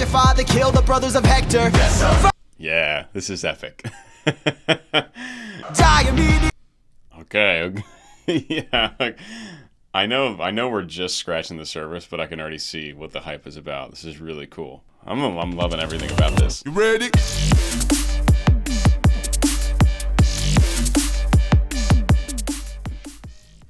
your father kill the brothers of Hector. Yeah, this is epic. Die immediately. Okay. Yeah. I know we're just scratching the surface, but I can already see what the hype is about. This is really cool. I'm loving everything about this. You ready?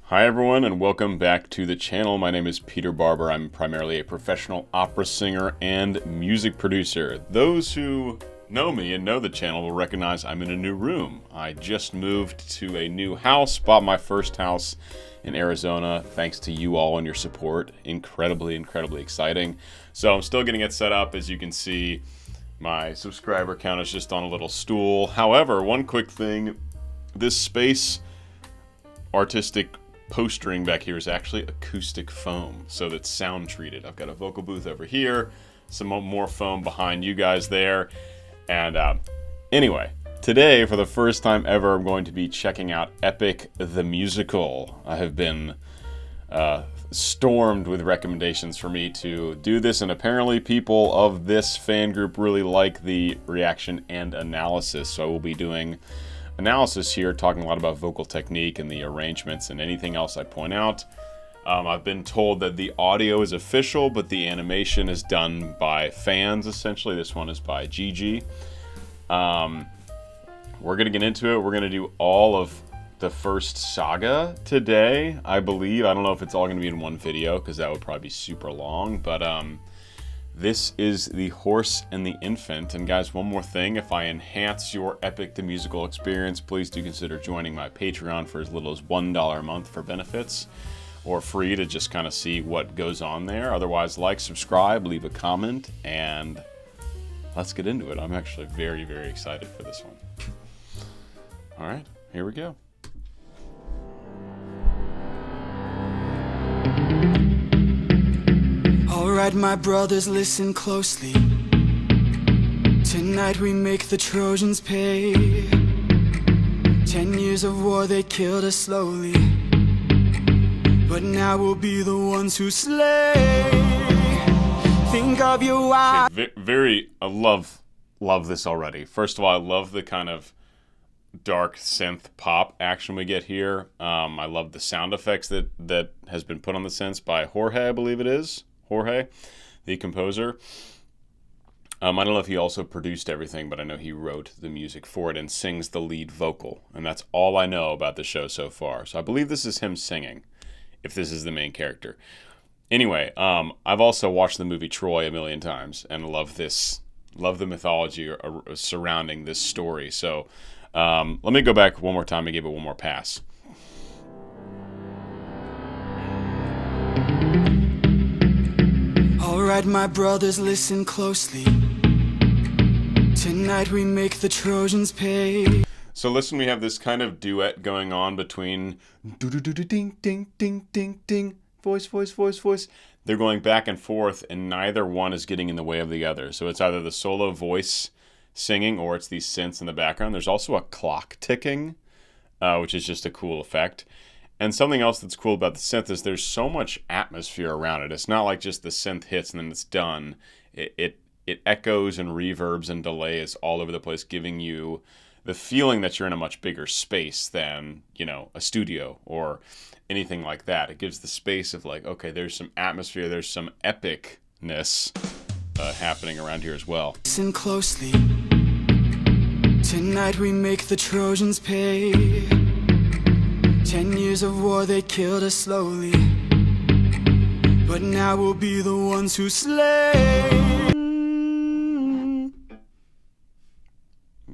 Hi everyone, and welcome back to the channel. My name is Peter Barber. I'm primarily a professional opera singer and music producer. Those who know me and know the channel will recognize I'm in a new room. I just moved to a new house, bought my first house in Arizona, thanks to you all and your support. Incredibly exciting. So I'm still getting it set up. As you can see, my subscriber count is just on a little stool. However, one quick thing, this space artistic postering back here is actually acoustic foam, so that's sound treated. I've got a vocal booth over here, some more foam behind you guys there. And anyway, today, for the first time ever, I'm going to be checking out Epic the Musical. I have been stormed with recommendations for me to do this, and apparently people of this fan group really like the reaction and analysis, so I will be doing analysis here, talking a lot about vocal technique and the arrangements and anything else I point out. I've been told that the audio is official, but the animation is done by fans, essentially. This one is by Gigi. We're going to get into it. We're going to do all of the first saga today, I believe. I don't know if it's all going to be in one video, because that would probably be super long, but this is The Horse and the Infant. And guys, one more thing, if I enhance your Epic the Musical experience, please do consider joining my Patreon for as little as $1 a month for benefits, or free to just kind of see what goes on there. Otherwise, like, subscribe, leave a comment, and let's get into it. I'm actually very excited for this one. All right, here we go. All right, my brothers, listen closely. Tonight we make the Trojans pay. 10 years of war, they killed us slowly, but now we'll be the ones who slay. Think of your wife. Okay, I love this already. First of all, I love the kind of dark synth pop action we get here. I love the sound effects that has been put on the synths by Jorge, I believe it is. Jorge, the composer. I don't know if he also produced everything, but I know he wrote the music for it and sings the lead vocal. And that's all I know about the show so far. So I believe this is him singing, if this is the main character. Anyway, I've also watched the movie Troy a million times and love the mythology surrounding this story. So let me go back one more time and give it one more pass. All right, my brothers, listen closely. Tonight we make the Trojans pay. So listen, we have this kind of duet going on between ding ding ding ding ding, voice. They're going back and forth, and neither one is getting in the way of the other. So it's either the solo voice singing or it's these synths in the background. There's also a clock ticking, which is just a cool effect. And something else that's cool about the synth is there's so much atmosphere around it. It's not like just the synth hits and then it's done. It echoes and reverbs and delays all over the place, giving you the feeling that you're in a much bigger space than, a studio or anything like that. It gives the space of like, okay, there's some atmosphere, there's some epicness happening around here as well. Listen closely. Tonight we make the Trojans pay. 10 years of war, they killed us slowly, but now we'll be the ones who slay.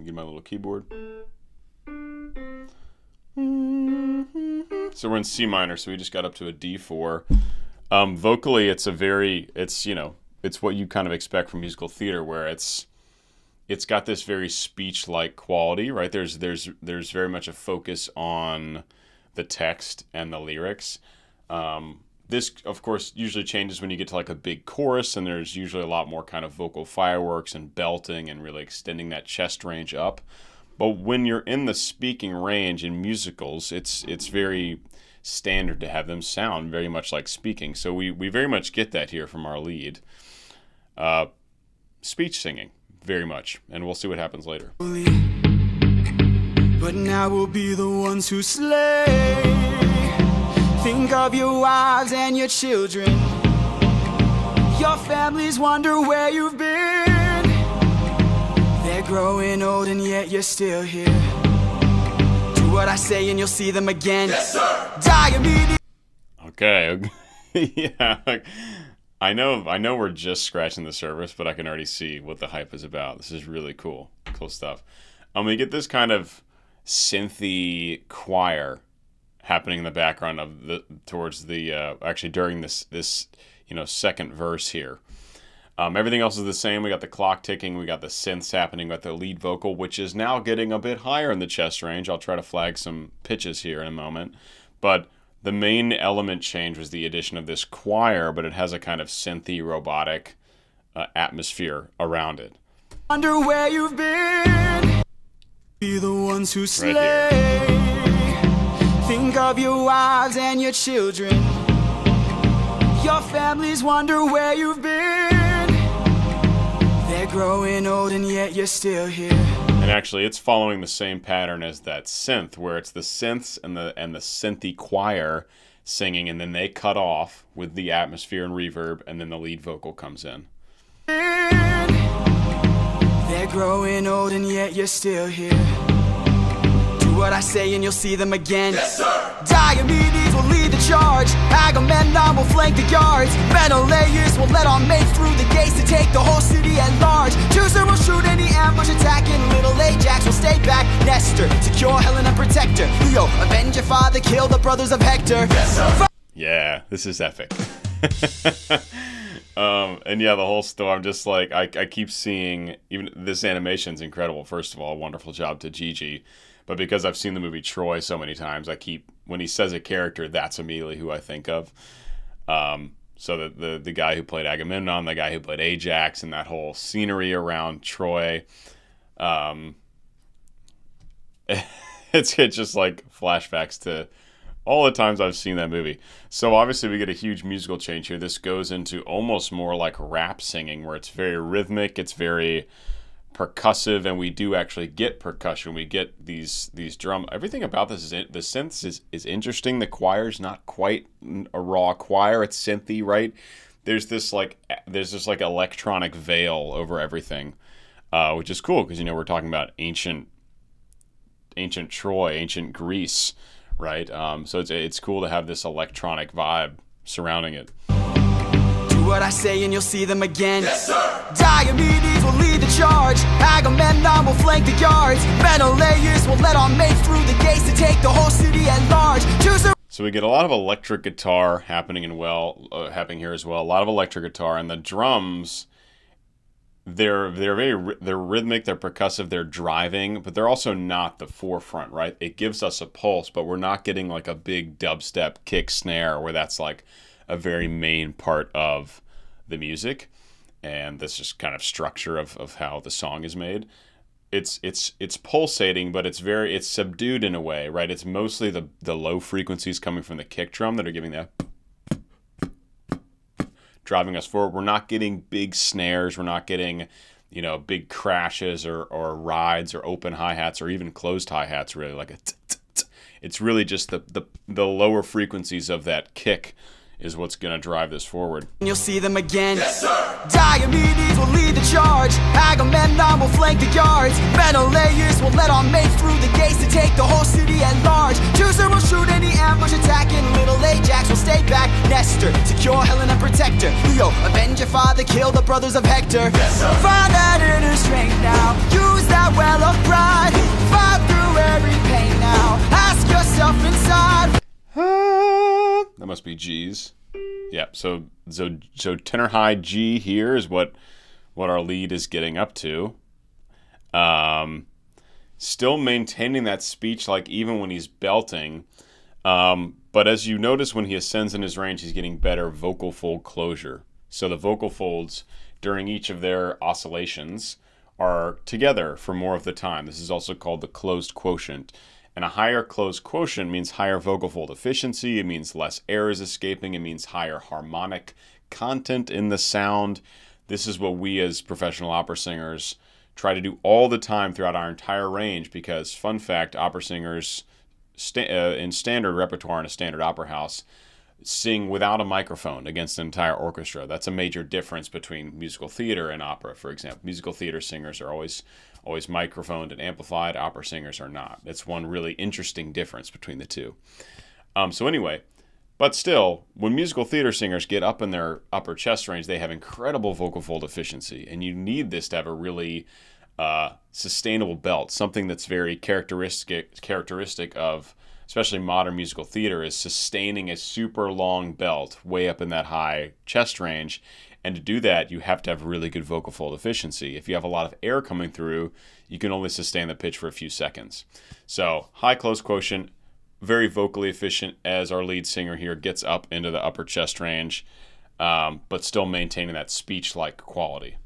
Get my little keyboard. So we're in C minor, so we just got up to a D4. Vocally, it's what you kind of expect from musical theater, where it's got this very speech-like quality, right? There's very much a focus on the text and the lyrics. This, of course, usually changes when you get to like a big chorus, and there's usually a lot more kind of vocal fireworks and belting and really extending that chest range up. But when you're in the speaking range in musicals, it's very standard to have them sound very much like speaking. So we very much get that here from our lead. speech singing, very much. And we'll see what happens later. But now we'll be the ones who slay. Think of your wives and your children. Your families wonder where you've been. They're growing old and yet you're still here. Do what I say and you'll see them again. Yes, sir. Die immediately. Okay. Yeah. I know we're just scratching the surface, but I can already see what the hype is about. This is really cool. Cool stuff. We get this kind of synthy choir happening in the background of actually during this second verse here. Everything else is the same. We got the clock ticking, we got the synths happening, we got the lead vocal, which is now getting a bit higher in the chest range. I'll try to flag some pitches here in a moment. But the main element change was the addition of this choir, but it has a kind of synthy, robotic atmosphere around it. Wonder where you've been. Be the ones who slay. Right. Think of your wives and your children. Your families wonder where you've been. They're growing old and yet you're still here. And actually, it's following the same pattern as that synth, where it's the synths and the synthy choir singing, and then they cut off with the atmosphere and reverb, and then the lead vocal comes in. They're growing old and yet you're still here. Do what I say and you'll see them again. Yes, sir. Diomedes will lead the charge. Agamemnon will flank the guards. Menelaus will let our mates through the gates to take the whole city at large. Teucer will shoot any ambush attacking. Little Ajax will stay back. Nestor, secure Helena, protect her. Leo, avenge your father, kill the brothers of Hector. Yes, sir. Yeah, this is epic. And yeah, the whole story, I'm just like, I keep seeing, even this animation's incredible. First of all, wonderful job to Gigi. But because I've seen the movie Troy so many times, when he says a character, that's immediately who I think of. So the guy who played Agamemnon, the guy who played Ajax, and that whole scenery around Troy, it's just like flashbacks to all the times I've seen that movie. So obviously we get a huge musical change here. This goes into almost more like rap singing, where it's very rhythmic, it's very percussive, and we do actually get percussion. We get these drum. Everything about this the synths is interesting. The choir's not quite a raw choir. It's synthy, right? There's this like electronic veil over everything, which is cool because we're talking about ancient Troy, ancient Greece, right? So it's cool to have this electronic vibe surrounding it. Do what I say and you'll see them again. Yes, sir. Diomedes will lead the charge. Agamemnon will flank the guards. Menelaus will let our mates through the gates to take the whole city at large. So we get a lot of electric guitar happening here as well. A lot of electric guitar, and the drums. They're rhythmic, they're percussive, they're driving, but they're also not the forefront, right? It gives us a pulse, but we're not getting like a big dubstep kick snare where that's like a very main part of the music. And this is kind of structure of how the song is made. It's pulsating, but it's subdued in a way, right? It's mostly the low frequencies coming from the kick drum that are giving that driving us forward. We're not getting big snares. We're not getting, big crashes or rides or open hi-hats or even closed hi-hats, really like a It's really just the lower frequencies of that kick is what's going to drive this forward. You'll see them again. Yes, sir. Diomedes will lead the charge. Agamemnon will flank the guards. Menelaus will let our mates through the gates to take the whole city at large. Teucer will shoot any ambush attacking. Little Ajax will stay back. Nestor, secure Helena, protect her. Leo, avenge your father, kill the brothers of Hector. Yes, sir. Find that inner strength now. Use that well of pride. Fight through every pain now. Ask yourself inside. That must be G's. Yeah, so tenor high G here is what our lead is getting up to. Still maintaining that speech like even when he's belting. But as you notice when he ascends in his range, he's getting better vocal fold closure. So the vocal folds during each of their oscillations are together for more of the time. This is also called the closed quotient. And a higher closed quotient means higher vocal fold efficiency. It means less air is escaping. It means higher harmonic content in the sound. this is what we as professional opera singers try to do all the time throughout our entire range, because, fun fact, opera singers in standard repertoire in a standard opera house sing without a microphone against an entire orchestra. That's a major difference between musical theater and opera, for example. Musical theater singers are always microphoned and amplified. Opera singers are not. That's one really interesting difference between the two. So anyway, but still, when musical theater singers get up in their upper chest range, they have incredible vocal fold efficiency, and you need this to have a really sustainable belt. Something that's very characteristic of especially modern musical theater is sustaining a super long belt way up in that high chest range. And to do that, you have to have really good vocal fold efficiency. If you have a lot of air coming through, you can only sustain the pitch for a few seconds. So high close quotient, very vocally efficient as our lead singer here gets up into the upper chest range, but still maintaining that speech-like quality.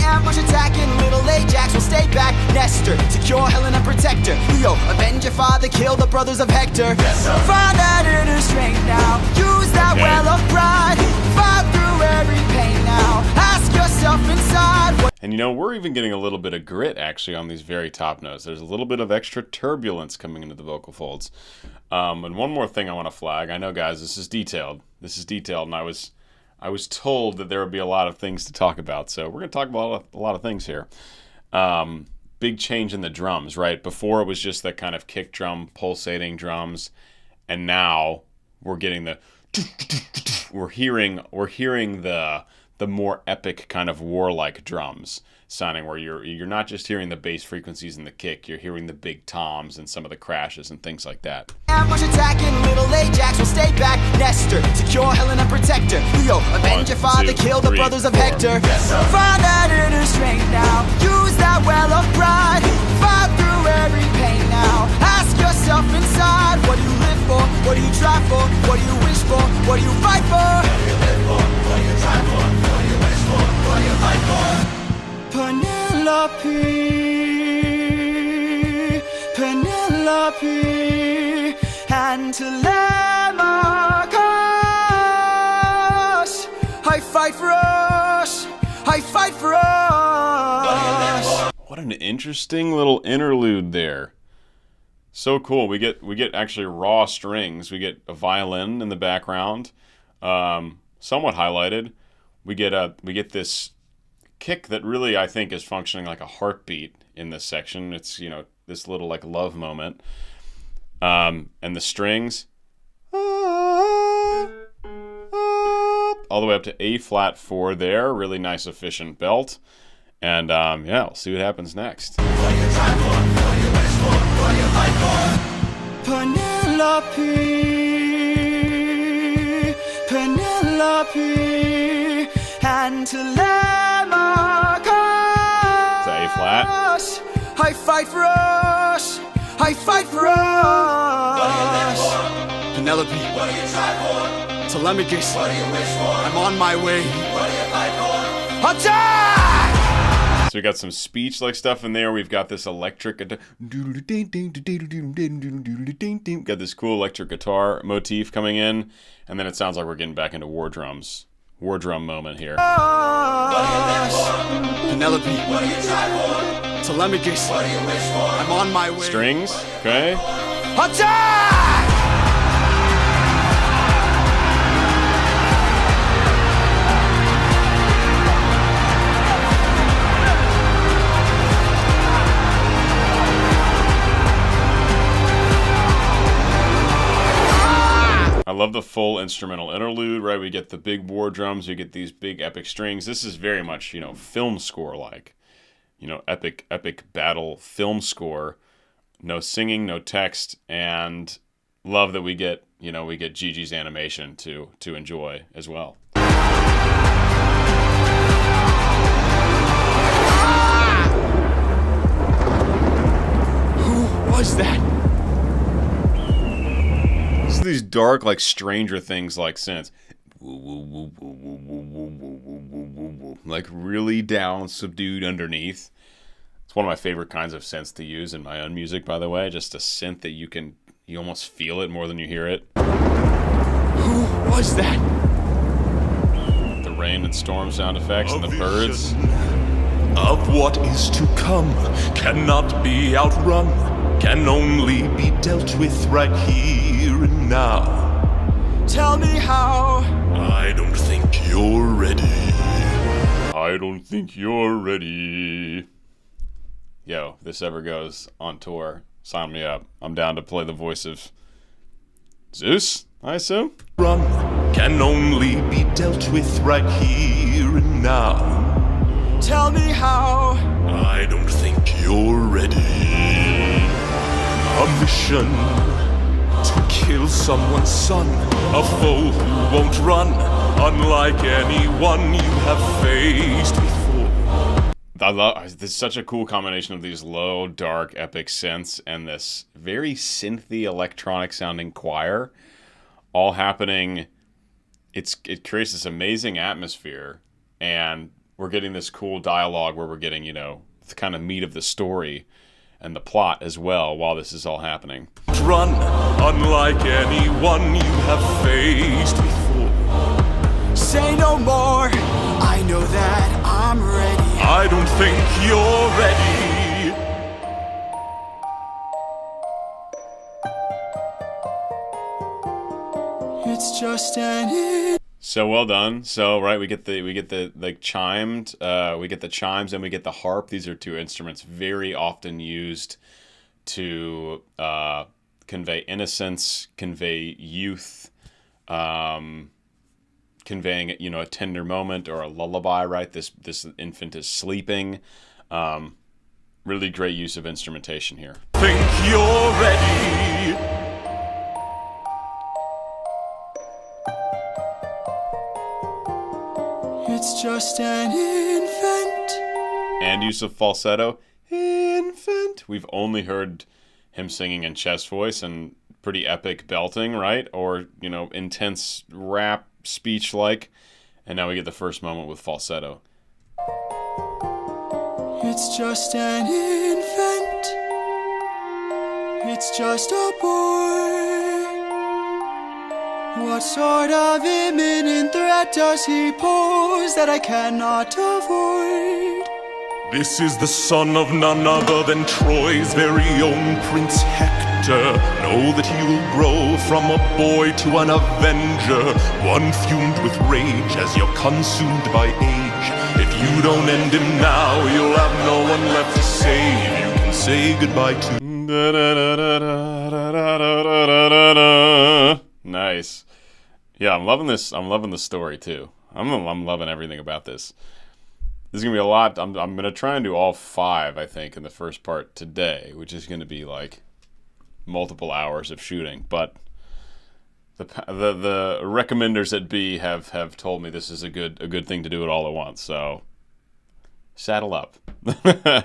Ambush attacking, little Ajax will stay back. Nestor, secure Helena protector. Leo, avenge your father, kill the brothers of Hector. Yes, sir. Find that inner strength now. Use that well of pride. Fight through every pain now. Ask yourself inside what. And you know, we're even getting a little bit of grit actually on these very top notes. There's a little bit of extra turbulence coming into the vocal folds. And one more thing I want to flag. I know, guys, this is detailed. And I was told that there would be a lot of things to talk about, so we're going to talk about a lot of things here. Big change in the drums, right? Before it was just that kind of kick drum, pulsating drums, and now we're getting we're hearing the more epic kind of warlike drums sounding, where you're not just hearing the bass frequencies in the kick, you're hearing the big toms and some of the crashes and things like that. Ambush attacking, little Ajax will stay back. Nestor, secure Helena protector. Leo, avenge your father, kill the brothers of Hector. Yes, find that inner strength now. Use that well of pride. Fight through every pain now. Ask yourself inside, what do you live for? What do you try for? What do you wish for? What do you fight for? What do you live for? What do you try for? What do you wish for? What do you fight for? Penelope, Penelope, and Telemachus. I fight for us. I fight for us. What an interesting little interlude there. So cool. We get actually raw strings. We get a violin in the background, somewhat highlighted. We get this kick that really, I think, is functioning like a heartbeat in this section. It's, you know, this little like love moment. And the strings all the way up to A flat 4 there. Really nice efficient belt. And yeah, we'll see what happens next. What do you try for? What do you wish for? What do you fight for? Penelope, Penelope, and Telemachus. Is that A flat? I fight for us. I fight for us. What do you live for? Penelope. What do you try for? Telemachus. What do you wish for? I'm on my way. What do you fight for? Attack! So we got some speech-like stuff in there. We've got this electric, got this cool electric guitar motif coming in, and then it sounds like we're getting back into war drum moment here. Penelope, what do you try for? Telemachus, what do you wish for? I'm on my way. Strings, okay. Attack! I love the full instrumental interlude, right? We get the big war drums, we get these big epic strings. This is very much, you know, film score like. You know, epic battle film score. No singing, no text, and love that we get Gigi's animation to enjoy as well. Who was that? These dark, like Stranger Things like synths. Like really down, subdued underneath. It's one of my favorite kinds of synths to use in my own music, by the way. Just a synth that you almost feel it more than you hear it. Who was that? The rain and storm sound effects and the birds. Of what is to come cannot be outrun, can only be dealt with right here and now. Tell me how. I don't think you're ready. I don't think you're ready. Yo, if this ever goes on tour, sign me up. I'm down to play the voice of Zeus, I assume? Run can only be dealt with right here and now. Tell me how. I don't think you're ready. A mission to kill someone's son, a foe who won't run, unlike anyone you have faced before. There's such a cool combination of these low, dark, epic synths and this very synthy, electronic-sounding choir, all happening. It creates this amazing atmosphere, and we're getting this cool dialogue where we're getting, you know, the kind of meat of the story and the plot as well while this is all happening. Run, unlike anyone you have faced before. Say no more. I know that I'm ready. I don't think you're ready. It's just an So well done. So right, we get the like chimed, we get the chimes and we get the harp. These are two instruments very often used to convey innocence, convey youth, conveying, you know, a tender moment or a lullaby. Right, this infant is sleeping. Really great use of instrumentation here. Think you're ready. It's just an infant. And use of falsetto. Infant. We've only heard him singing in chest voice and pretty epic belting, right? Or, you know, intense rap speech like. And now we get the first moment with falsetto. It's just an infant. It's just a boy. What sort of imminent threat does he pose that I cannot avoid? This is the son of none other than Troy's very own Prince Hector. Know that he will grow from a boy to an avenger, one fumed with rage as you're consumed by age. If you don't end him now, you'll have no one left to save. You can say goodbye to... Nice. Yeah, I'm loving this. I'm loving the story too. I'm loving everything about this. This is gonna be a lot. I'm gonna try and do all 5, I think, in the first part today, which is gonna be like multiple hours of shooting. But the recommenders at B have told me this is a good thing to do it all at once. So saddle up. All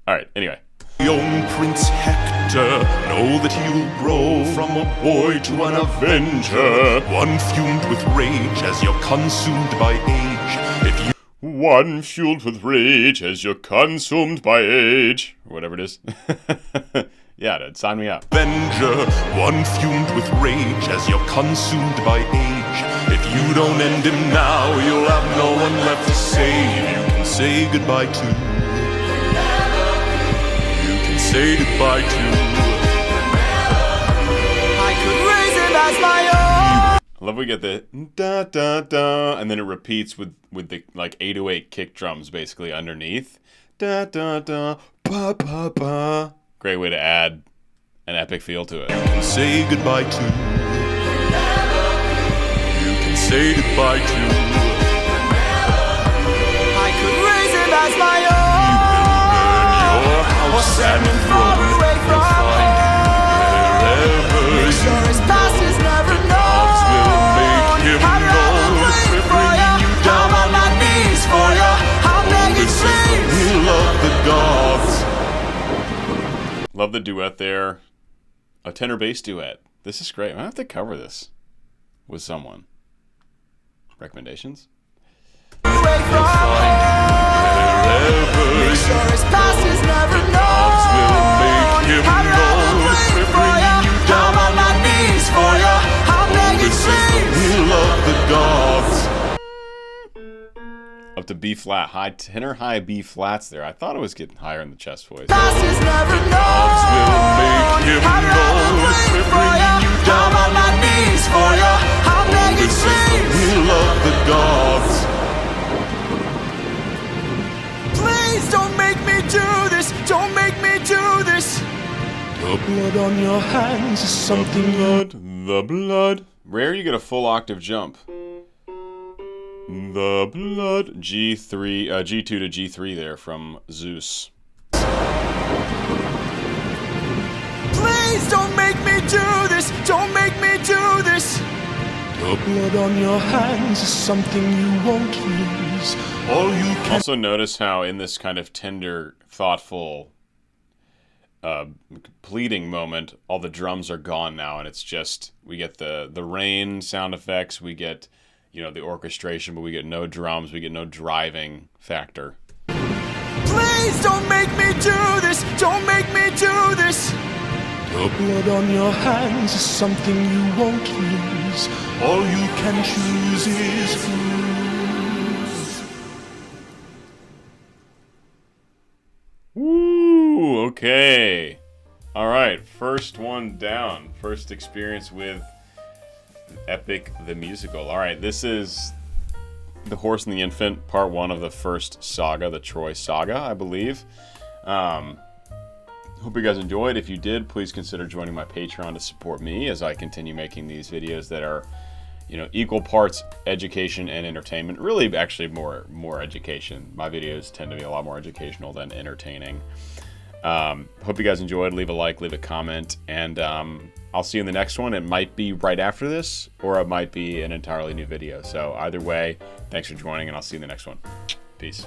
right. Anyway. Young Prince Hector, know that he will grow from a boy to an avenger, one fumed with rage as you're consumed by age. If you One fueled with rage as you're consumed by age, or whatever it is. Yeah, dude, sign me up. Avenger, one fumed with rage as you're consumed by age. If you don't end him now, you'll have no one left to save. You can say goodbye to. Say goodbye to. I could raise him as my own. I love we get the da da da, and then it repeats with the like 808 kick drums basically underneath. Da da da, ba ba ba. Great way to add an epic feel to it. You can say goodbye to. You can say goodbye to. I could raise him as my own. Or send him far away from home. Make sure his past is never known. I'd rather wait for ya. Down on my knees for ya. I'll make it please. We love the gods. Love the duet there. A tenor bass duet. This is great. I have to cover this with someone. Recommendations? Away from home. Make sure his past is never known. I'd rather wait for ya. Down on my knees for ya. I'll make it please. We love the gods. B flat, high tenor, high B flats there. I thought it was getting higher in the chest voice. Masters never known Make him how to know wait we're for ya. bringing you down I'm on my knees for ya. I'm begging This is the please, will of the gods. please don't make me do this. Don't make me do this. The blood on your hands is something The blood. Rare, you get a full octave jump. The blood. G3, G2 to G3 there from Zeus. Please don't make me do this. Don't make me do this. The blood on your hands is something you won't lose. All you can Also notice how in this kind of tender, thoughtful, pleading moment, all the drums are gone now, and it's just, we get the rain sound effects, we get, you know, the orchestration, but we get no drums, we get no driving factor. Please don't make me do this. Don't make me do this. The blood on your hands is something you won't lose. All you can choose is lose. Woo, okay. All right, first one down. First experience with Epic the Musical. All right, this is The Horse and the Infant, part one of the first saga, the Troy saga, I believe. Hope you guys enjoyed. If you did, please consider joining my Patreon to support me as I continue making these videos that are, you know, equal parts education and entertainment. Really, actually, more education. My videos tend to be a lot more educational than entertaining. Hope you guys enjoyed. Leave a like, leave a comment, and I'll see you in the next one. It might be right after this, or it might be an entirely new video. So either way, thanks for joining, and I'll see you in the next one. Peace.